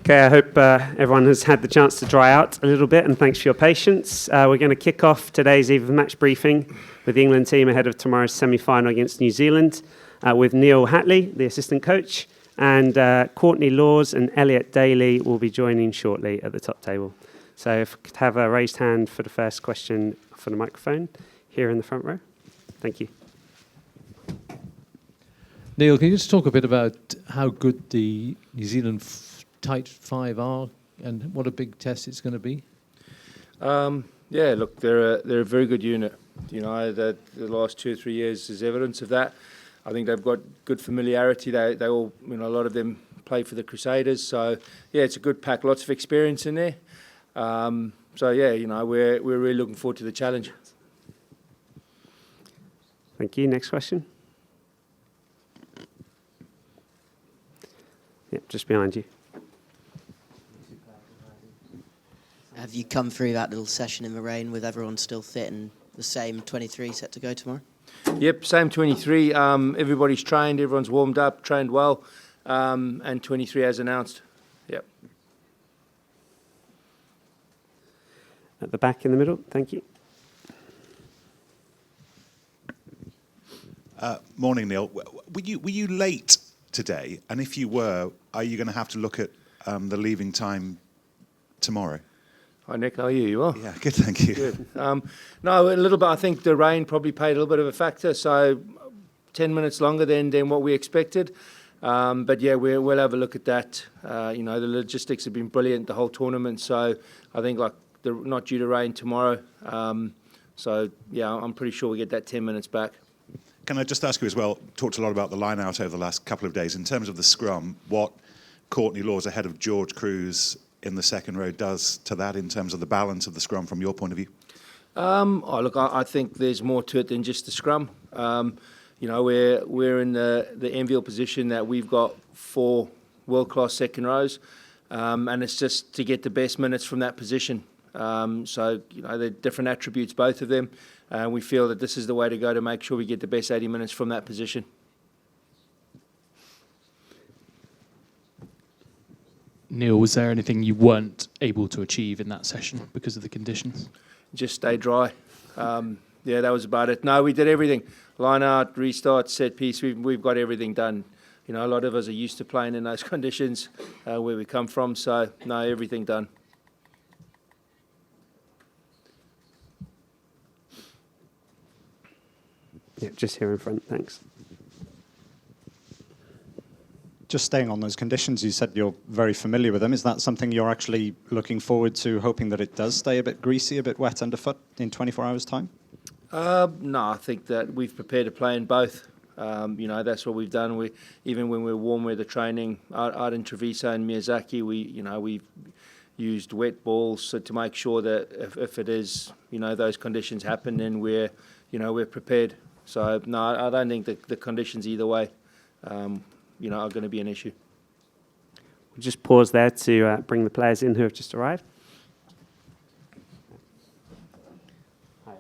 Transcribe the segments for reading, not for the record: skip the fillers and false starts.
Okay, I hope everyone has had the chance to dry out a little bit, and thanks for your patience. We're going to kick off today's eve of match briefing with the England team ahead of tomorrow's semi-final against New Zealand, with Neal Hatley, the assistant coach, and Courtney Laws and Elliot Daly will be joining shortly at the top table. So if we could have a raised hand for the first question for the microphone here in the front row. Thank you. Neal, can you just talk a bit about how good the New Zealand tight five are and what a big test it's going to be? Yeah, look, they're a very good unit. You know, that the last 2 or 3 years is evidence of that. I think they've got good familiarity. They all, you know, a lot of them play for the Crusaders. So yeah, it's a good pack. Lots of experience in there. So yeah, you know, we're really looking forward to the challenge. Thank you. Next question. Yep, just behind you. Have you come through that little session in the rain with everyone still fit and the same 23 set to go tomorrow? Yep, same 23. Everybody's trained, everyone's warmed up, trained well, and 23 as announced. Yep. At the back in the middle, thank you. Morning, Neal. Were you late today? And if you were, are you going to have to look at the leaving time tomorrow? Hi, Nick. How are you? You are? Yeah, good, thank you. Good. No, a little bit. I think the rain probably played a little bit of a factor. So 10 minutes longer than what we expected. But yeah, we'll have a look at that. You know, the logistics have been brilliant the whole tournament. So I think like they're not due to rain tomorrow. So yeah, I'm pretty sure we get that 10 minutes back. Can I just ask you as well, talked a lot about the line out over the last couple of days. In terms of the scrum, what Courtney Laws ahead of George Cruz in the second row does to that in terms of the balance of the scrum from your point of view? Oh, look, I think there's more to it than just the scrum. You know, we're in the enviable position that we've got 4 world-class second rows, and it's just to get the best minutes from that position. So, you know, they're different attributes, both of them. We feel that this is the way to go to make sure we get the best 80 minutes from that position. Neal, was there anything you weren't able to achieve in that session because of the conditions? Just stay dry. Yeah, that was about it. No, we did everything. Line out, restart, set piece. We've got everything done. You know, a lot of us are used to playing in those conditions where we come from. So, no, everything done. Yeah, just here in front, thanks. Just staying on those conditions, you said you're very familiar with them. Is that something you're actually looking forward to, hoping that it does stay a bit greasy, a bit wet underfoot in 24 hours' time? No, I think that we've prepared to play in both. You know, that's what we've done. Even when we're warm weather training out in Treviso and Miyazaki, we've used wet balls to make sure that if it is, you know, those conditions happen, then we're prepared. So no, I don't think the conditions either way, you know, are going to be an issue. We'll just pause there to bring the players in who have just arrived. Hi.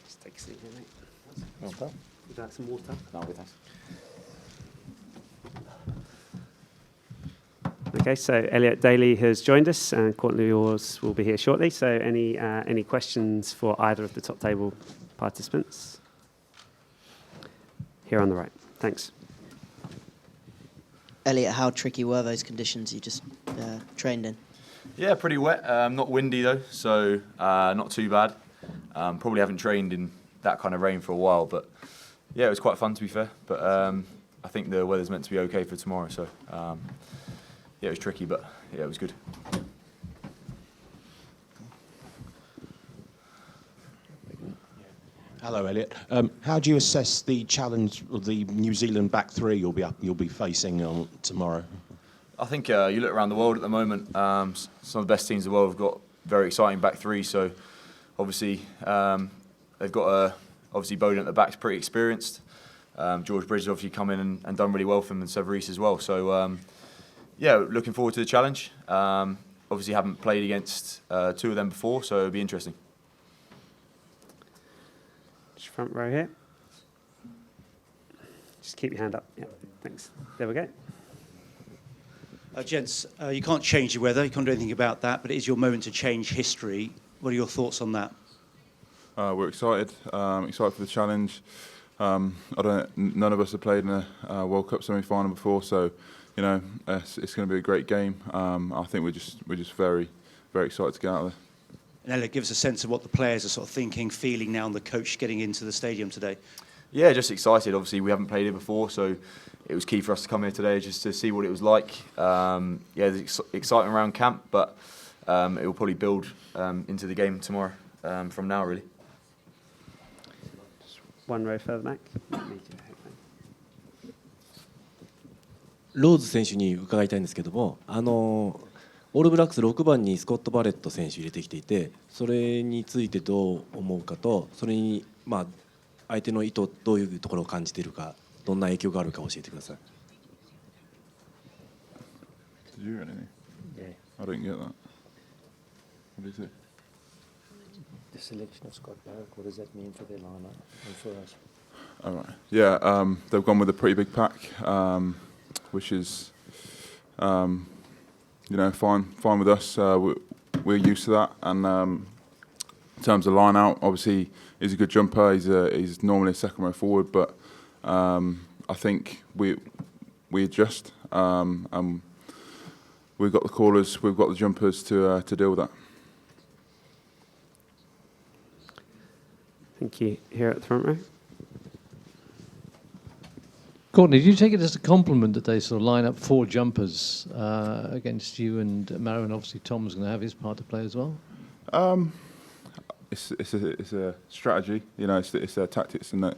Just take a seat here, mate. Okay. Would you like some water? No, thanks. Okay, so Elliot Daly has joined us, and Courtney Laws will be here shortly. So any questions for either of the top table participants? Here on the right. Thanks. Elliot, how tricky were those conditions you just trained in? Yeah, pretty wet. Not windy though, so not too bad. Probably haven't trained in that kind of rain for a while, but yeah, it was quite fun to be fair. But I think the weather's meant to be okay for tomorrow, so yeah, it was tricky, but yeah, it was good. Hello, Elliot. How do you assess the challenge of the New Zealand back three you'll be facing on tomorrow? I think you look around the world at the moment. Some of the best teams in the world have got very exciting back three. So obviously they've got obviously Bowden at the back's pretty experienced. George Bridges obviously come in and done really well for them, and Severis as well. So yeah, looking forward to the challenge. Obviously haven't played against 2 of them before, so it'll be interesting. Just front row here. Just keep your hand up. Yeah, thanks. There we go. Gents, you can't change the weather, you can't do anything about that, but it is your moment to change history. What are your thoughts on that? We're excited, excited for the challenge. None of us have played in a World Cup semi-final before, so you know it's going to be a great game. I think we're just very, very excited to get out there. And Elliot, give us a sense of what the players are sort of thinking, feeling now, and the coach getting into the stadium today. Yeah, just excited. Obviously, we haven't played here before, so it was key for us to come here today just to see what it was like. Yeah, there's excitement around camp, but it will probably build into the game tomorrow from now, really. One row further back. ローズ選手に伺いたいんですけども、オールブラックス6番にスコット・バレット選手入れてきていて、それについてどう思うかと、それにまあ相手の意図どういうところを感じているか、どんな影響があるか教えてください。Did you hear anything? Yeah. I didn't get that. What did you say? The selection of Scott Barrett, what does that mean for their lineup and for us? All right. Yeah, they've gone with a pretty big pack, which is, you know, fine with us. We're used to that. And in terms of line out, obviously he's a good jumper. He's normally a second row forward, but I think we adjust. And we've got the callers, we've got the jumpers to deal with that. Thank you. Here at the front row. Courtney, do you take it as a compliment that they sort of line up 4 jumpers against you and Maro, and obviously Tom's going to have his part to play as well? It's a strategy, you know. It's their tactics, and that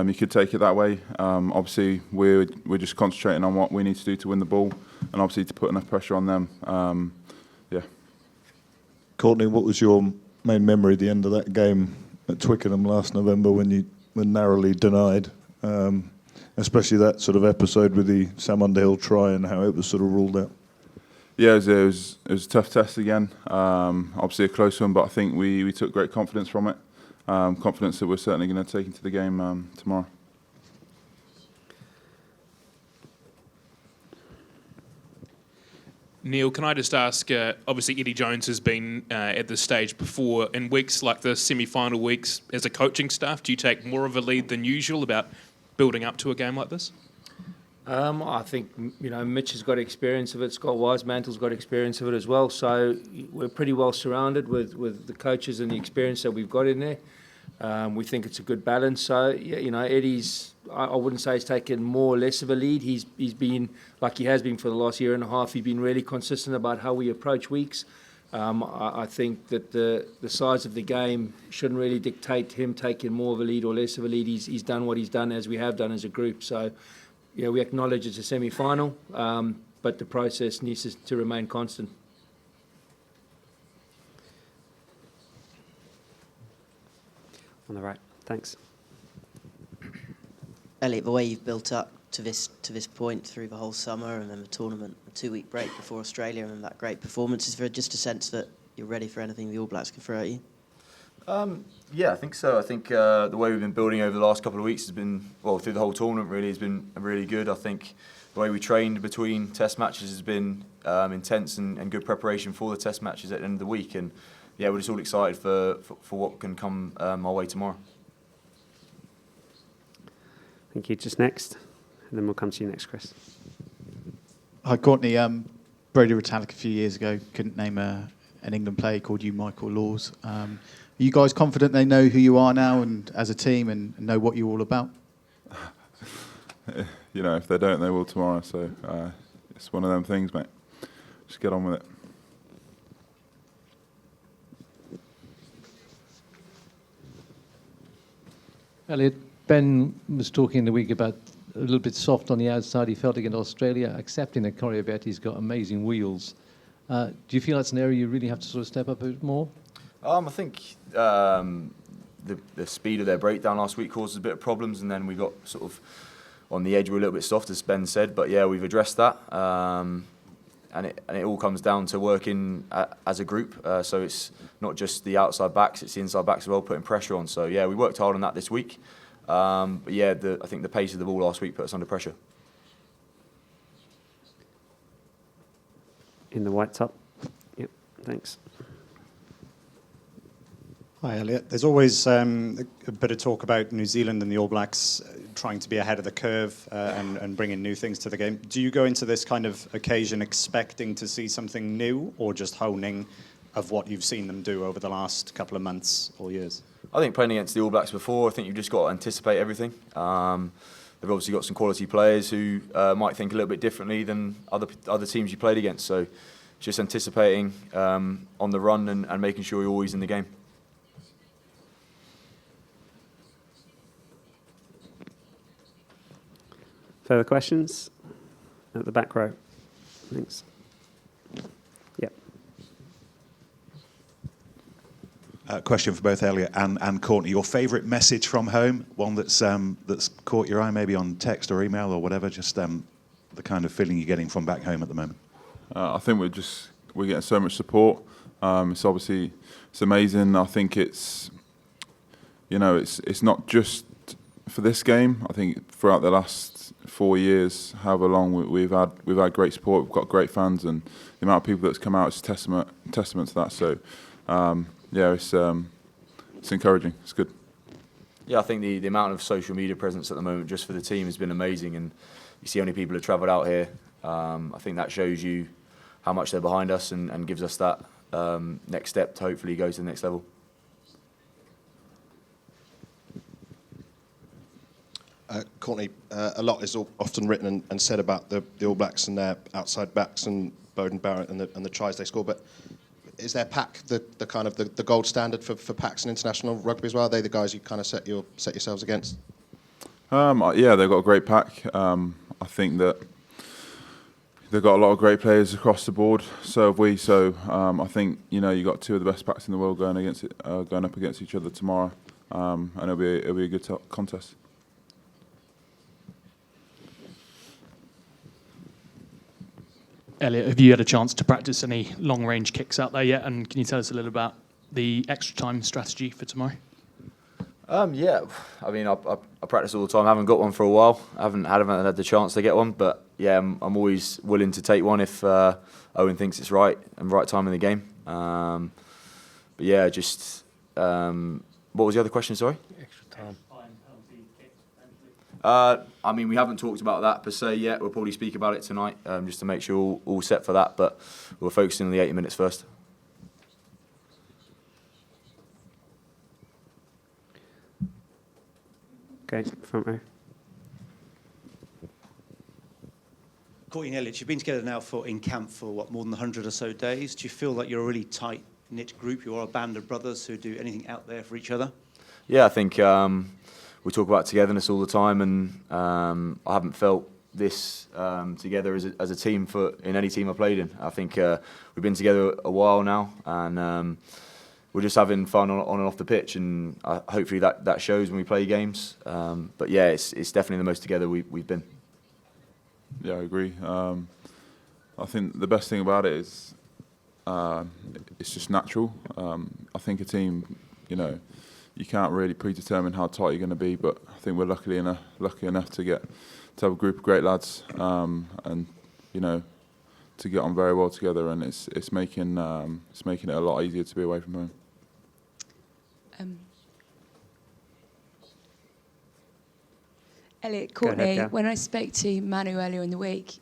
you could take it that way. Obviously, we're just concentrating on what we need to do to win the ball, and obviously to put enough pressure on them. Yeah. Courtney, what was your main memory at the end of that game at Twickenham last November when you were narrowly denied? Especially that sort of episode with the Sam Underhill try and how it was sort of ruled out. Yeah, it was a tough test again. Obviously a close one, but I think we took great confidence from it. Confidence that we're certainly going to take into the game tomorrow. Neal, can I just ask, obviously Eddie Jones has been at this stage before. In weeks like the semi-final weeks, as a coaching staff, do you take more of a lead than usual about building up to a game like this? I think, you know, Mitch has got experience of it. Scott Wisemantle's got experience of it as well. So we're pretty well surrounded with the coaches and the experience that we've got in there. We think it's a good balance. So, yeah, you know, Eddie's, I wouldn't say he's taken more or less of a lead. He's been, like he has been for the last year and a half, he's been really consistent about how we approach weeks. I think that the size of the game shouldn't really dictate him taking more of a lead or less of a lead. He's done what he's done as we have done as a group. So, yeah, we acknowledge it's a semi-final, but the process needs to remain constant. On the right. Thanks. Elliot, the way you've built up to this point through the whole summer and then the tournament, a 2-week break before Australia, and that great performance, is there just a sense that you're ready for anything the All Blacks can throw at you? Yeah, I think so. I think the way we've been building over the last couple of weeks has been, well, through the whole tournament really, has been really good. I think the way we trained between test matches has been intense and good preparation for the test matches at the end of the week. And yeah, we're just all excited for what can come our way tomorrow. Thank you. Just next, and then we'll come to you next, Chris. Hi, Courtney. Brodie Retallick a few years ago couldn't name an England player, called you Michael Laws. Are you guys confident they know who you are now and as a team and know what you're all about? You know, if they don't, they will tomorrow. So it's one of them things, mate. Just get on with it. Elliot, Ben was talking in the week about a little bit soft on the outside. He felt against Australia, accepting that Corey Betty's got amazing wheels. Do you feel that's an area you really have to sort of step up a bit more? I think the speed of their breakdown last week caused us a bit of problems, and then we got sort of on the edge. We're a little bit soft, as Ben said, but yeah, we've addressed that. And it all comes down to working as a group. So it's not just the outside backs, it's the inside backs as well, putting pressure on. So yeah, we worked hard on that this week. But yeah, I think the pace of the ball last week put us under pressure. in the white top. Yep, thanks. Hi, Elliot. There's always a bit of talk about New Zealand and the All Blacks trying to be ahead of the curve and bringing new things to the game. Do you go into this kind of occasion expecting to see something new, or just honing of what you've seen them do over the last couple of months or years? I think playing against the All Blacks before, I think you've just got to anticipate everything. They've obviously got some quality players who might think a little bit differently than other teams you played against. So just anticipating on the run and making sure you're always in the game. Further questions? At the back row. Thanks. Yep. Question for both Elliot and Courtney. Your favourite message from home? One that's caught your eye, maybe on text or email or whatever. Just the kind of feeling you're getting from back home at the moment. I think we're getting so much support. It's amazing. I think it's not just for this game. I think throughout the last 4 years, however long we've had great support. We've got great fans, and the amount of people that's come out is testament to that. So it's encouraging. It's good. Yeah, I think the amount of social media presence at the moment just for the team has been amazing, and you see how many people have travelled out here. I think that shows you how much they're behind us and gives us that next step to hopefully go to the next level. Courtney, a lot is often written and said about the All Blacks and their outside backs and Bowden Barrett and the tries they score, but is their pack the kind of the gold standard for packs in international rugby as well? Are they the guys you kind of set yourselves against? Yeah, they've got a great pack. I think that they've got a lot of great players across the board. So have we. So I think you got two of the best packs in the world going up against each other tomorrow, and it'll be a good contest. Elliot, have you had a chance to practice any long-range kicks out there yet? And can you tell us a little about the extra time strategy for tomorrow? Yeah, I mean, I practice all the time. I haven't got one for a while. I haven't had the chance to get one, but yeah, I'm always willing to take one if Owen thinks it's right and right time in the game. But yeah, just what was the other question? Sorry. Extra time. I mean, we haven't talked about that per se yet. We'll probably speak about it tonight, just to make sure all set for that. But we're focusing on the 80 minutes first. Okay, front row. Courtney and Elliot, you've been together now in camp for more than 100 or so days. Do you feel like you're a really tight-knit group? You are a band of brothers who do anything out there for each other? Yeah, I think we talk about togetherness all the time, and I haven't felt this together as a team in any team I played in. I think we've been together a while now, and we're just having fun on and off the pitch, and hopefully that shows when we play games. But yeah, it's definitely the most together we've been. Yeah, I agree. I think the best thing about it is it's just natural. I think a team, you can't really predetermine how tight you're going to be, but I think we're lucky enough to have a group of great lads, and to get on very well together, and it's making it a lot easier to be away from home. Elliot Courtney, when I spoke to Manu earlier in the week,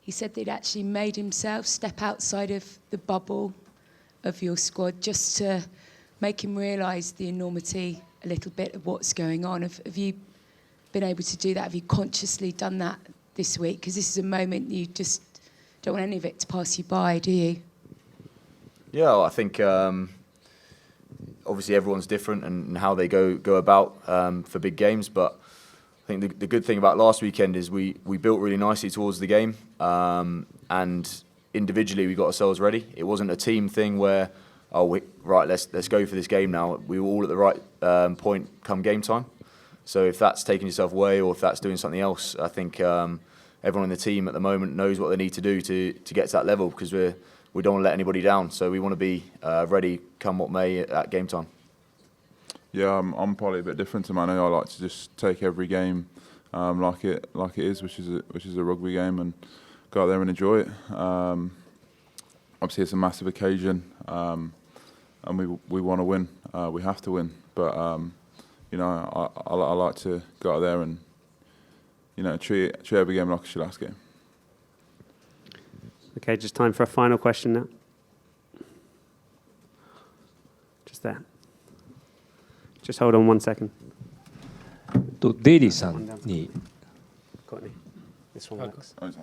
he said they'd actually made himself step outside of the bubble of your squad just to make him realise the enormity a little bit of what's going on. Have you been able to do that? Have you consciously done that this week? Because this is a moment you just don't want any of it to pass you by, do you? Yeah, well, I think obviously everyone's different and how they go about for big games, but I think the good thing about last weekend is we built really nicely towards the game, and individually we got ourselves ready. It wasn't a team thing where, let's go for this game now. We were all at the right point come game time. So if that's taking yourself away or if that's doing something else, I think everyone in the team at the moment knows what they need to do to get to that level, because we don't want to let anybody down. So we want to be ready come what may at game time. Yeah, I'm probably a bit different to Manu. I like to just take every game like it is, which is a rugby game, and go out there and enjoy it. obviously it's a massive occasion, and we want to win. We have to win, but you know, I like to go out there and, you know, treat every game like it's your last game. Okay, just time for a final question now. Just there. Just hold on 1 second. デイリーさんに Courtney, this one works. Thanks.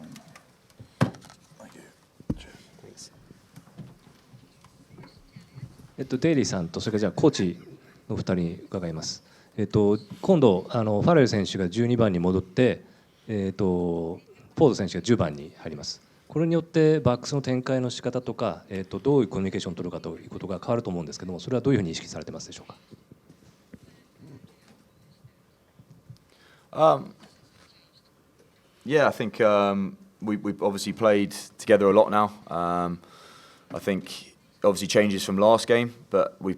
デイリーさんとそれからじゃあコーチの2人に伺います。今度ファレル選手が12番に戻って、フォード選手が10番に入ります。これによってバックスの展開の仕方とか、どういうコミュニケーションを取るかということが変わると思うんですけども、それはどういうふうに意識されてますでしょうか。Yeah, I think we've obviously played together a lot now. I think obviously changes from last game, but we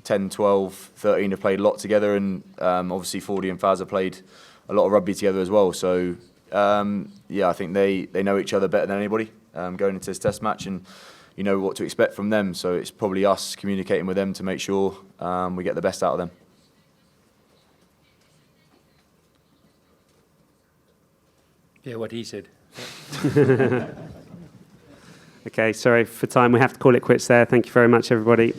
10, 12, 13 have played a lot together, and obviously Fordy and Faz have played a lot of rugby together as well. So yeah, I think they know each other better than anybody going into this test match, and you know what to expect from them. So it's probably us communicating with them to make sure we get the best out of them. Yeah, what he said. Okay, sorry for time. We have to call it quits there. Thank you very much, everybody.